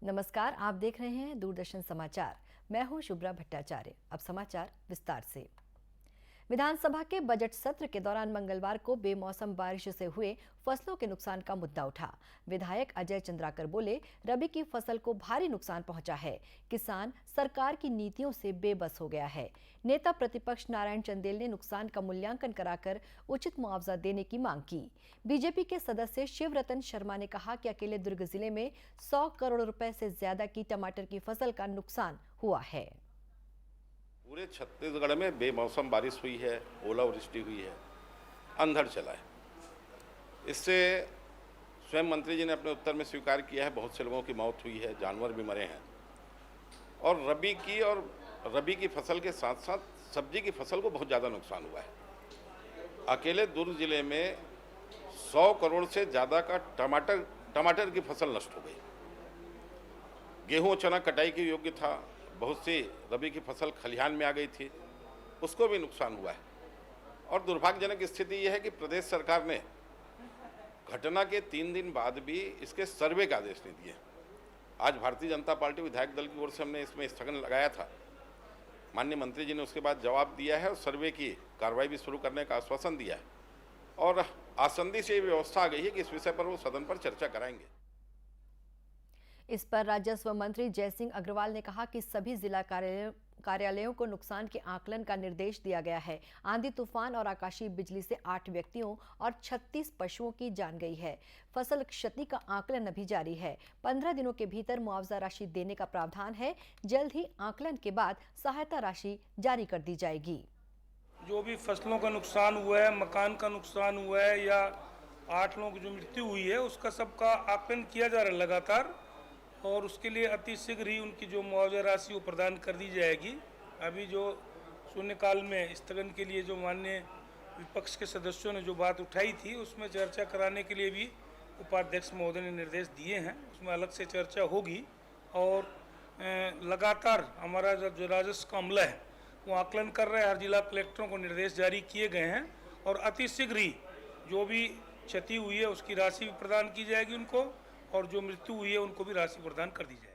नमस्कार, आप देख रहे हैं दूरदर्शन समाचार। मैं हूं शुभ्रा भट्टाचार्य। अब समाचार विस्तार से। विधानसभा के बजट सत्र के दौरान मंगलवार को बेमौसम बारिश से हुए फसलों के नुकसान का मुद्दा उठा। विधायक अजय चंद्राकर बोले, रबी की फसल को भारी नुकसान पहुंचा है। किसान सरकार की नीतियों से बेबस हो गया है। नेता प्रतिपक्ष नारायण चंदेल ने नुकसान का मूल्यांकन कराकर उचित मुआवजा देने की मांग की। बीजेपी के सदस्य शिवरतन शर्मा ने कहा कि अकेले दुर्ग जिले में 100 करोड़ रुपए से ज्यादा की टमाटर की फसल का नुकसान हुआ है। पूरे छत्तीसगढ़ में बेमौसम बारिश हुई है, ओलावृष्टि हुई है, अंधड़ चला है। इससे स्वयं मंत्री जी ने अपने उत्तर में स्वीकार किया है, बहुत से लोगों की मौत हुई है, जानवर भी मरे हैं। और रबी की फसल के साथ साथ सब्जी की फसल को बहुत ज़्यादा नुकसान हुआ है। अकेले दुर्ग जिले में 100 करोड़ से ज़्यादा का टमाटर की फसल नष्ट हो गई। गेहूँ चना कटाई के योग्य था, बहुत सी रबी की फसल खलिहान में आ गई थी, उसको भी नुकसान हुआ है। और दुर्भाग्यजनक स्थिति यह है कि प्रदेश सरकार ने घटना के 3 दिन बाद भी इसके सर्वे का आदेश नहीं दिए। आज भारतीय जनता पार्टी विधायक दल की ओर से हमने इसमें स्थगन लगाया था। माननीय मंत्री जी ने उसके बाद जवाब दिया है और सर्वे की कार्रवाई भी शुरू करने का आश्वासन दिया है। और आसंदी से ये व्यवस्था आ गई है कि इस विषय पर वो सदन पर चर्चा कराएंगे। इस पर राजस्व मंत्री जयसिंह अग्रवाल ने कहा कि सभी जिला कार्यालयों को नुकसान के आकलन का निर्देश दिया गया है। आंधी तूफान और आकाशीय बिजली से 8 व्यक्तियों और 36 पशुओं की जान गई है। फसल क्षति का आकलन अभी जारी है। 15 दिनों के भीतर मुआवजा राशि देने का प्रावधान है। जल्द ही आकलन के बाद सहायता राशि जारी कर दी जाएगी। जो भी फसलों का नुकसान हुआ है, मकान का नुकसान हुआ है या 8 लोगों की जो मृत्यु हुई है, उसका सबका आकलन किया जा रहा है लगातार, और उसके लिए अति शीघ्र ही उनकी जो मुआवजा राशि वो प्रदान कर दी जाएगी। अभी जो शून्यकाल में स्थगन के लिए जो माननीय विपक्ष के सदस्यों ने जो बात उठाई थी, उसमें चर्चा कराने के लिए भी उपाध्यक्ष महोदय ने निर्देश दिए हैं। उसमें अलग से चर्चा होगी और लगातार हमारा जो राजस्व का अमला है वो आकलन कर रहे हैं। हर जिला कलेक्टरों को निर्देश जारी किए गए हैं और अति शीघ्र ही जो भी क्षति हुई है उसकी राशि भी प्रदान की जाएगी उनको, और जो मृत्यु हुई है उनको भी राशि प्रदान कर दी जाएगी।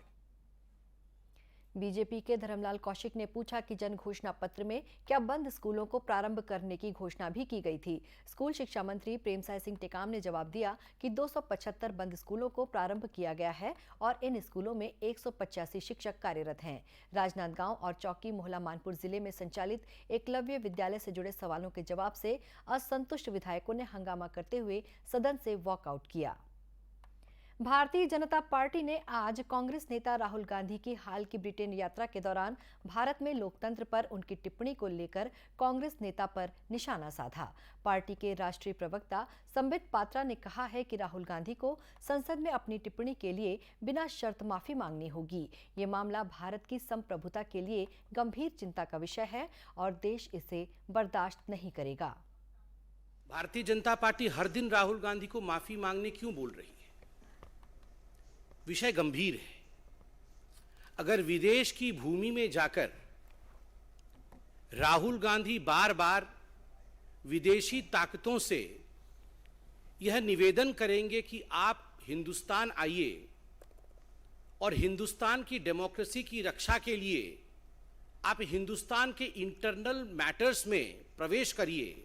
बीजेपी के धर्मलाल कौशिक ने पूछा कि जन घोषणा पत्र में क्या बंद स्कूलों को प्रारंभ करने की घोषणा भी की गई थी। स्कूल शिक्षा मंत्री प्रेमसाय सिंह टेकाम ने जवाब दिया कि 275 बंद स्कूलों को प्रारंभ किया गया है और इन स्कूलों में 185 शिक्षक कार्यरत हैं। राजनांदगांव और चौकी मोहला मानपुर जिले में संचालित एकलव्य विद्यालय से जुड़े सवालों के जवाब से असंतुष्ट विधायकों ने हंगामा करते हुए सदन से वॉकआउट किया। भारतीय जनता पार्टी ने आज कांग्रेस नेता राहुल गांधी की हाल की ब्रिटेन यात्रा के दौरान भारत में लोकतंत्र पर उनकी टिप्पणी को लेकर कांग्रेस नेता पर निशाना साधा। पार्टी के राष्ट्रीय प्रवक्ता संबित पात्रा ने कहा है कि राहुल गांधी को संसद में अपनी टिप्पणी के लिए बिना शर्त माफी मांगनी होगी। ये मामला भारत की संप्रभुता के लिए गंभीर चिंता का विषय है और देश इसे बर्दाश्त नहीं करेगा। भारतीय जनता पार्टी हर दिन राहुल गांधी को माफी मांगने क्यों बोल रही है? विषय गंभीर है। अगर विदेश की भूमि में जाकर राहुल गांधी बार बार विदेशी ताकतों से यह निवेदन करेंगे कि आप हिंदुस्तान आइए और हिंदुस्तान की डेमोक्रेसी की रक्षा के लिए आप हिंदुस्तान के इंटरनल मैटर्स में प्रवेश करिए,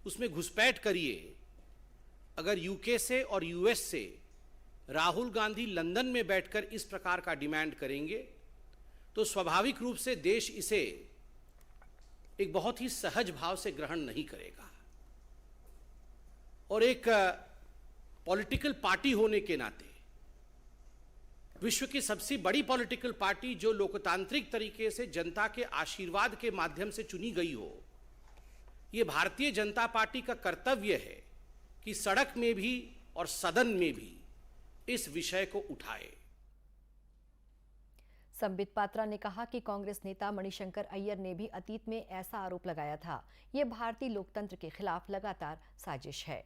उसमें घुसपैठ करिए। अगर यूके से और यूएस से राहुल गांधी लंदन में बैठकर इस प्रकार का डिमांड करेंगे तो स्वाभाविक रूप से देश इसे एक बहुत ही सहज भाव से ग्रहण नहीं करेगा। और एक पॉलिटिकल पार्टी होने के नाते, विश्व की सबसे बड़ी पॉलिटिकल पार्टी जो लोकतांत्रिक तरीके से जनता के आशीर्वाद के माध्यम से चुनी गई हो, यह भारतीय जनता पार्टी का कर्तव्य है कि सड़क में भी और सदन में भी इस विषय को उठाए। संबित पात्रा ने कहा कि कांग्रेस नेता मणिशंकर अय्यर ने भी अतीत में ऐसा आरोप लगाया था। यह भारतीय लोकतंत्र के खिलाफ लगातार साजिश है।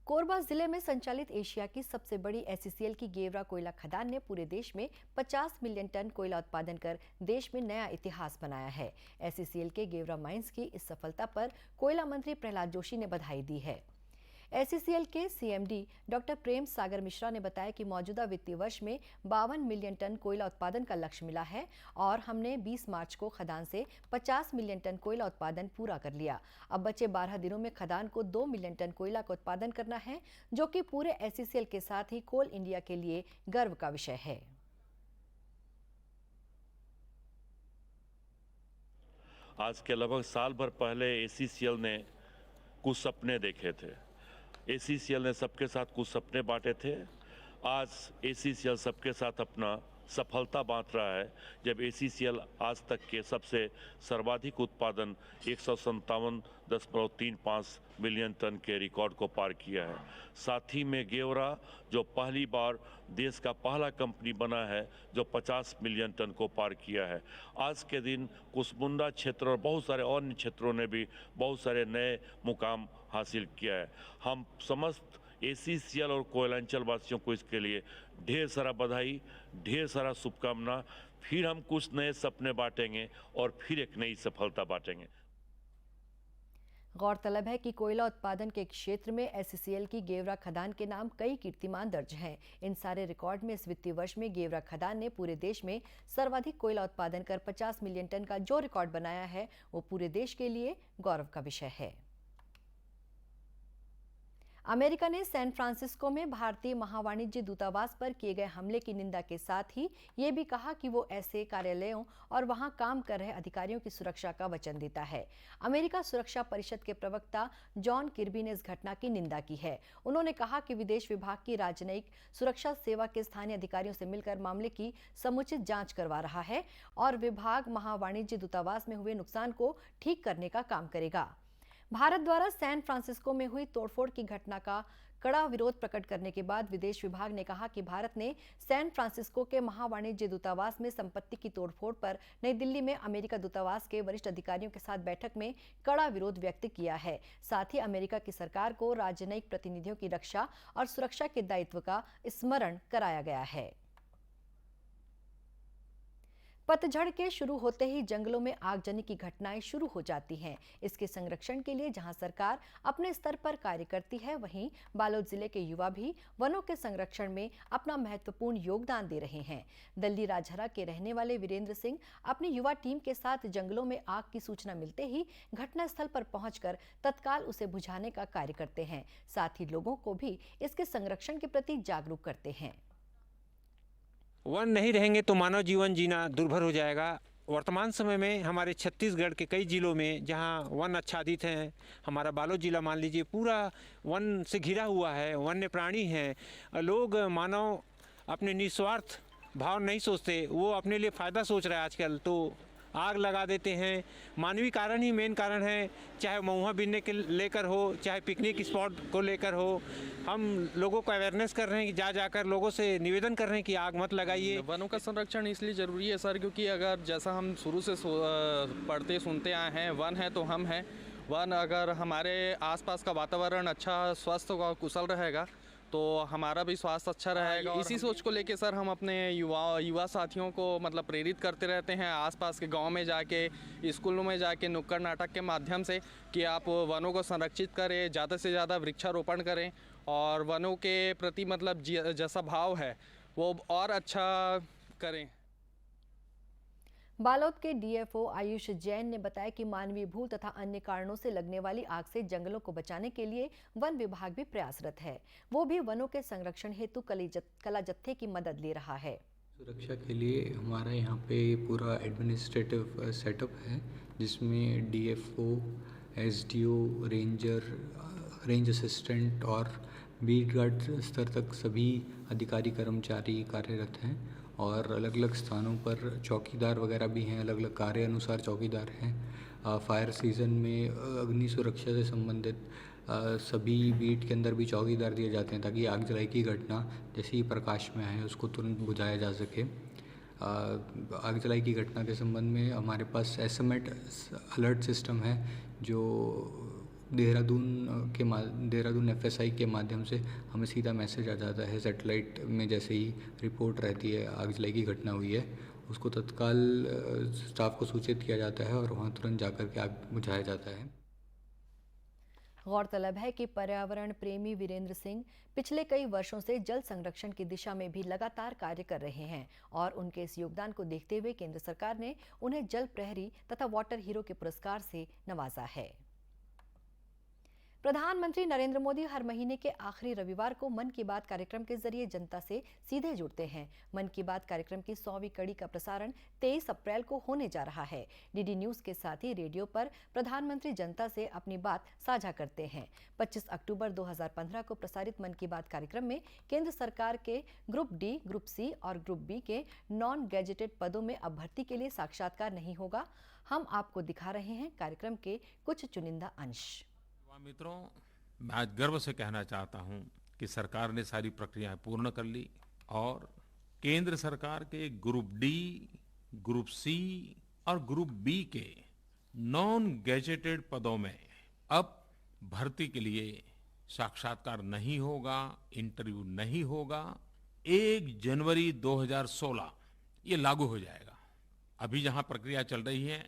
कोरबा जिले में संचालित एशिया की सबसे एसईसीएल एसईसीएल की गेवरा कोयला खदान ने पूरे देश में 50 मिलियन टन कोयला उत्पादन कर देश में नया इतिहास बनाया है। एसईसीएल के गेवरा माइंस की इस सफलता पर कोयला मंत्री प्रहलाद जोशी ने बधाई दी है। एसईसीएल के सीएमडी डॉक्टर प्रेम सागर मिश्रा ने बताया कि मौजूदा वित्तीय वर्ष में 52 मिलियन टन कोयला उत्पादन का लक्ष्य मिला है और हमने 20 मार्च को खदान से 50 मिलियन टन कोयला उत्पादन पूरा कर लिया। अब बचे 12 दिनों में खदान को 2 मिलियन टन कोयला का उत्पादन करना है, जो कि पूरे एसईसीएल के साथ ही कोल इंडिया के लिए गर्व का विषय है। आज के लगभग साल भर पहले एसीसीएल ने कुछ सपने देखे थे। एसीसीएल ने सबके साथ कुछ सपने बांटे थे। आज एसीसीएल सबके साथ अपना सफलता बांट रहा है, जब एसीसीएल आज तक के सबसे सर्वाधिक उत्पादन 157.35 मिलियन टन के रिकॉर्ड को पार किया है। साथ ही में गेवरा जो पहली बार देश का पहला कंपनी बना है जो 50 मिलियन टन को पार किया है। आज के दिन कुसमुंडा क्षेत्र और बहुत सारे अन्य क्षेत्रों ने भी बहुत सारे नए मुकाम हासिल किया है। हम समस्त एसीसीएल और कोयलांचल वासियों को इसके लिए ढेर सारा बधाई, ढेर सारा शुभकामना। फिर हम कुछ नए सपने बांटेंगे और फिर एक नई सफलता बांटेंगे। गौरतलब है कि कोयला उत्पादन के क्षेत्र में एसईसीएल की गेवरा खदान के नाम कई कीर्तिमान दर्ज हैं। इन सारे रिकॉर्ड में इस वित्तीय वर्ष में गेवरा खदान ने पूरे देश में सर्वाधिक कोयला उत्पादन कर 50 मिलियन टन का जो रिकॉर्ड बनाया है, वो पूरे देश के लिए गौरव का विषय है। अमेरिका ने सैन फ्रांसिस्को में भारतीय महावाणिज्य दूतावास पर किए गए हमले की निंदा के साथ ही ये भी कहा कि वो ऐसे कार्यालयों और वहां काम कर रहे अधिकारियों की सुरक्षा का वचन देता है। अमेरिका सुरक्षा परिषद के प्रवक्ता जॉन किर्बी ने इस घटना की निंदा की है। उन्होंने कहा कि विदेश विभाग की राजनयिक सुरक्षा सेवा के स्थानीय अधिकारियों से मिलकर मामले की समुचित जांच करवा रहा है और विभाग महावाणिज्य दूतावास में हुए नुकसान को ठीक करने का काम करेगा। भारत द्वारा सैन फ्रांसिस्को में हुई तोड़फोड़ की घटना का कड़ा विरोध प्रकट करने के बाद विदेश विभाग ने कहा कि भारत ने सैन फ्रांसिस्को के महावाणिज्य दूतावास में संपत्ति की तोड़फोड़ पर नई दिल्ली में अमेरिका दूतावास के वरिष्ठ अधिकारियों के साथ बैठक में कड़ा विरोध व्यक्त किया है। साथ ही अमेरिका की सरकार को राजनयिक प्रतिनिधियों की रक्षा और सुरक्षा के दायित्व का स्मरण कराया गया है। पतझड़ के शुरू होते ही जंगलों में आगजनी की घटनाएं शुरू हो जाती हैं। इसके संरक्षण के लिए जहां सरकार अपने स्तर पर कार्य करती है, वहीं बालोद जिले के युवा भी वनों के संरक्षण में अपना महत्वपूर्ण योगदान दे रहे हैं। दल्ली राजहरा के रहने वाले वीरेंद्र सिंह अपनी युवा टीम के साथ जंगलों में आग की सूचना मिलते ही घटनास्थल पर पहुंचकर तत्काल उसे बुझाने का कार्य करते हैं। साथ ही लोगों को भी इसके संरक्षण के प्रति जागरूक करते हैं। वन नहीं रहेंगे तो मानव जीवन जीना दुर्भर हो जाएगा। वर्तमान समय में हमारे छत्तीसगढ़ के कई जिलों में जहां वन आच्छादित हैं, हमारा बालोद जिला मान लीजिए पूरा वन से घिरा हुआ है, वन्य प्राणी हैं। लोग मानव अपने निस्वार्थ भाव नहीं सोचते, वो अपने लिए फ़ायदा सोच रहे हैं आजकल, तो आग लगा देते हैं। मानवीय कारण ही मेन कारण है, चाहे महुआ बीनने के लेकर हो, चाहे पिकनिक स्पॉट को लेकर हो। हम लोगों को अवेयरनेस कर रहे हैं कि जाकर लोगों से निवेदन कर रहे हैं कि आग मत लगाइए। वनों का संरक्षण इसलिए ज़रूरी है सर, क्योंकि अगर जैसा हम शुरू से पढ़ते सुनते आए हैं, वन है तो हम हैं। वन अगर हमारे आसपास का वातावरण अच्छा, स्वस्थ और कुशल रहेगा तो हमारा भी स्वास्थ्य अच्छा रहेगा। इसी सोच को लेके सर हम अपने युवा साथियों को मतलब प्रेरित करते रहते हैं, आसपास के गांव में जाके, स्कूलों में जाके नुक्कड़ नाटक के माध्यम से, कि आप वनों को संरक्षित करें, ज़्यादा से ज़्यादा वृक्षारोपण करें और वनों के प्रति मतलब जैसा भाव है वो और अच्छा करें। बालोद के डीएफओ आयुष जैन ने बताया कि मानवीय भूल तथा अन्य कारणों से लगने वाली आग से जंगलों को बचाने के लिए वन विभाग भी प्रयासरत है। वो भी वनों के संरक्षण हेतु कला जत्थे की मदद ले रहा है। सुरक्षा के लिए हमारा यहाँ पे पूरा एडमिनिस्ट्रेटिव सेटअप है, जिसमें DFO, SDO, ranger, range assistant और बीट गार्ड स्तर तक सभी अधिकारी कर्मचारी कार्यरत हैं और अलग अलग स्थानों पर चौकीदार वगैरह भी हैं, अलग अलग कार्य अनुसार चौकीदार हैं। फायर सीज़न में अग्नि सुरक्षा से संबंधित सभी बीट के अंदर भी चौकीदार दिए जाते हैं, ताकि आग जलाई की घटना जैसे ही प्रकाश में आए उसको तुरंत बुझाया जा सके। आग जलाई की घटना के संबंध में हमारे पास एसएमएट अलर्ट सिस्टम है, जो देहरादून एफएसआई के माध्यम से हमें सीधा मैसेज आ जाता है। सैटेलाइट में जैसे ही रिपोर्ट रहती है आग जलाई की घटना हुई है, उसको तत्काल स्टाफ को सूचित किया जाता है और वहाँ तुरंत जाकर के आग बुझाया जाता है। गौरतलब है कि पर्यावरण प्रेमी वीरेंद्र सिंह पिछले कई वर्षों से जल संरक्षण की दिशा में भी लगातार कार्य कर रहे हैं और उनके इस योगदान को देखते हुए केंद्र सरकार ने उन्हें जल प्रहरी तथा वाटर हीरो के पुरस्कार से नवाजा है। प्रधानमंत्री नरेंद्र मोदी हर महीने के आखिरी रविवार को मन की बात कार्यक्रम के जरिए जनता से सीधे जुड़ते हैं। मन की बात कार्यक्रम की 100वीं कड़ी का प्रसारण 23 अप्रैल को होने जा रहा है। डीडी न्यूज के साथ ही रेडियो पर प्रधानमंत्री जनता से अपनी बात साझा करते हैं। 25 अक्टूबर 2015 को प्रसारित मन की बात कार्यक्रम में केंद्र सरकार के ग्रुप डी, ग्रुप सी और ग्रुप बी के नॉन गैजेटेड पदों में अब भर्ती के लिए साक्षात्कार नहीं होगा। हम आपको दिखा रहे हैं कार्यक्रम के कुछ चुनिंदा अंश। मित्रों, मैं आज गर्व से कहना चाहता हूं कि सरकार ने सारी प्रक्रियाएं पूर्ण कर ली और केंद्र सरकार के ग्रुप डी, ग्रुप सी और ग्रुप बी के नॉन गैजेटेड पदों में अब भर्ती के लिए साक्षात्कार नहीं होगा, इंटरव्यू नहीं होगा। 1 जनवरी 2016 ये लागू हो जाएगा। अभी जहां प्रक्रिया चल रही है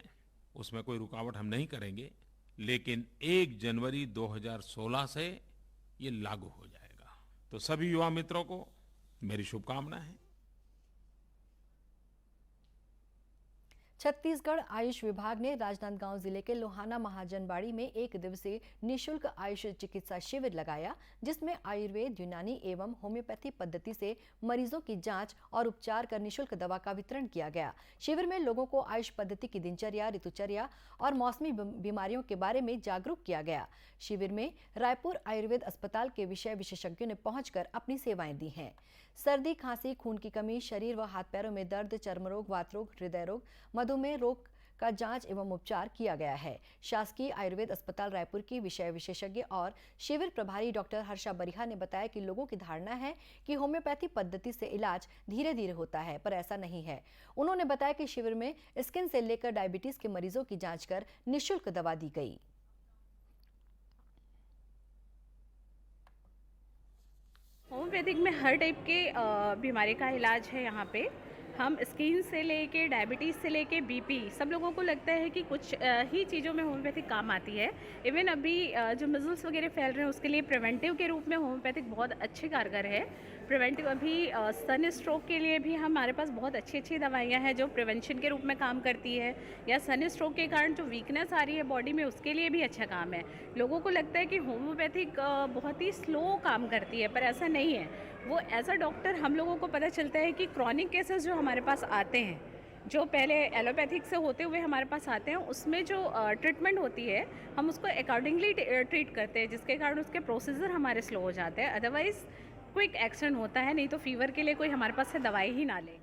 उसमें कोई रुकावट हम नहीं करेंगे, लेकिन 1 जनवरी 2016 से ये लागू हो जाएगा। तो सभी युवा मित्रों को मेरी शुभकामनाएं हैं। छत्तीसगढ़ आयुष विभाग ने राजनांदगांव जिले के लोहाना महाजनबाड़ी में 1 दिवसीय निःशुल्क आयुष चिकित्सा शिविर लगाया, जिसमें आयुर्वेद, यूनानी एवं होम्योपैथी पद्धति से मरीजों की जांच और उपचार कर निःशुल्क दवा का वितरण किया गया। शिविर में लोगों को आयुष पद्धति की दिनचर्या, ऋतुचर्या और मौसमी बीमारियों के बारे में जागरूक किया गया। शिविर में रायपुर आयुर्वेद अस्पताल के विषय विशेषज्ञों ने पहुंचकर अपनी सेवाएं दी हैं। सर्दी, खांसी, खून की कमी, शरीर व हाथ पैरों में दर्द, चर्म रोग, वात रोग, हृदय रोग, मधुमेह रोग का जांच एवं उपचार किया गया है। शासकीय आयुर्वेद अस्पताल रायपुर की विषय विशेषज्ञ और शिविर प्रभारी डॉक्टर हर्षा बरिहा ने बताया कि लोगों की धारणा है कि होम्योपैथी पद्धति से इलाज धीरे धीरे होता है, पर ऐसा नहीं है। उन्होंने बताया कि शिविर में स्किन से लेकर डायबिटीज के मरीजों की जाँच कर निःशुल्क दवा दी गई। होम्योपैथिक में हर टाइप के बीमारी का इलाज है। यहाँ पे हम स्किन से लेके डायबिटीज़ से लेके बीपी, सब लोगों को लगता है कि कुछ ही चीज़ों में होम्योपैथिक काम आती है। इवन अभी जो मिजल्स वगैरह फैल रहे हैं उसके लिए प्रिवेंटिव के रूप में होम्योपैथिक बहुत अच्छे कारगर है। प्रिवेंटिव अभी सन स्ट्रोक के लिए भी हमारे पास बहुत अच्छी अच्छी दवाइयाँ हैं जो प्रिवेंशन के रूप में काम करती है, या सन स्ट्रोक के कारण जो वीकनेस आ रही है बॉडी में उसके लिए भी अच्छा काम है। लोगों को लगता है कि होम्योपैथिक बहुत ही स्लो काम करती है, पर ऐसा नहीं है। वो एज अ डॉक्टर हम लोगों को पता चलता है कि क्रॉनिक केसेस जो हमारे पास आते हैं, जो पहले एलोपैथिक से होते हुए हमारे पास आते हैं, उसमें जो ट्रीटमेंट होती है हम उसको अकॉर्डिंगली ट्रीट करते हैं, जिसके कारण उसके प्रोसीजर हमारे स्लो हो जाते हैं। अदरवाइज क्विक एक्शन होता है, नहीं तो फीवर के लिए कोई हमारे पास से दवाई ही ना ले।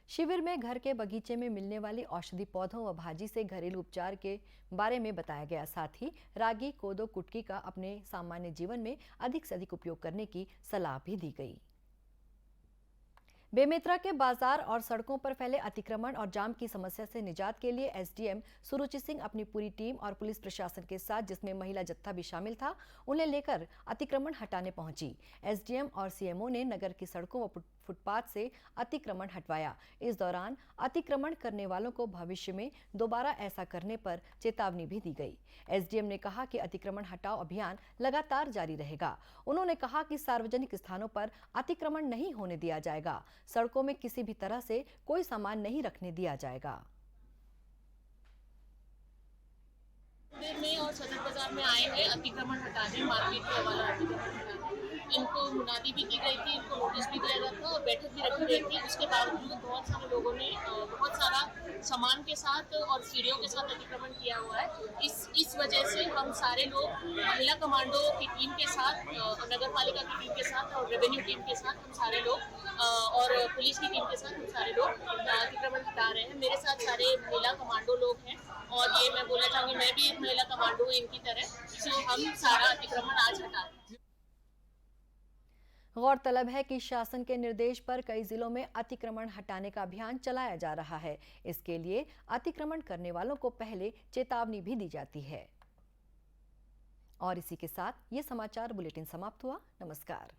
शिविर में घर के बगीचे में मिलने वाली औषधि पौधों व भाजी से घरेलू उपचार के बारे में बताया गया। साथ ही रागी, कोदो, कुटकी का अपने सामान्य जीवन में अधिक से अधिक उपयोग करने की सलाह भी दी गई। बेमेतरा के बाजार और सड़कों पर फैले अतिक्रमण और जाम की समस्या से निजात के लिए एसडीएम सुरुचि सिंह अपनी पूरी टीम और पुलिस प्रशासन के साथ, जिसमें महिला जत्था भी शामिल था, उन्हें लेकर अतिक्रमण हटाने पहुंची। एसडीएम और सीएमओ ने नगर की सड़कों व फुटपाथ से अतिक्रमण हटवाया। इस दौरान अतिक्रमण करने वालों को भविष्य में दोबारा ऐसा करने पर चेतावनी भी दी गई। एसडीएम ने कहा कि अतिक्रमण हटाओ अभियान लगातार जारी रहेगा। उन्होंने कहा कि सार्वजनिक स्थानों पर अतिक्रमण नहीं होने दिया जाएगा। सड़कों में किसी भी तरह से कोई सामान नहीं रखने दिया जाएगा। में और सदर बाजार में आए हैं अतिक्रमण हटाने, मार्केट के वाला अतिक्रमण हटाने। इनको मुनादी भी की गई थी, इनको नोटिस भी दिया गया था और बैठक भी रखी गई थी। उसके बावजूद बहुत सारे लोगों ने बहुत सारा सामान के साथ और सीढ़ियों के साथ अतिक्रमण किया हुआ है। इस वजह से हम सारे लोग महिला कमांडो की टीम के साथ, नगर पालिका की टीम के साथ और रेवेन्यू टीम के साथ हम सारे लोग और पुलिस की टीम के साथ हम सारे लोग अतिक्रमण हटा रहे हैं। मेरे साथ सारे महिला कमांडो लोग हैं और ये मैं बोलना चाहूँगी, मैं भी एक महिला कमांडो इनकी तरह, सो हम सारा अतिक्रमण आज हटा रहे हैं। गौरतलब है कि शासन के निर्देश पर कई जिलों में अतिक्रमण हटाने का अभियान चलाया जा रहा है। इसके लिए अतिक्रमण करने वालों को पहले चेतावनी भी दी जाती है। और इसी के साथ ये समाचार बुलेटिन समाप्त हुआ। नमस्कार।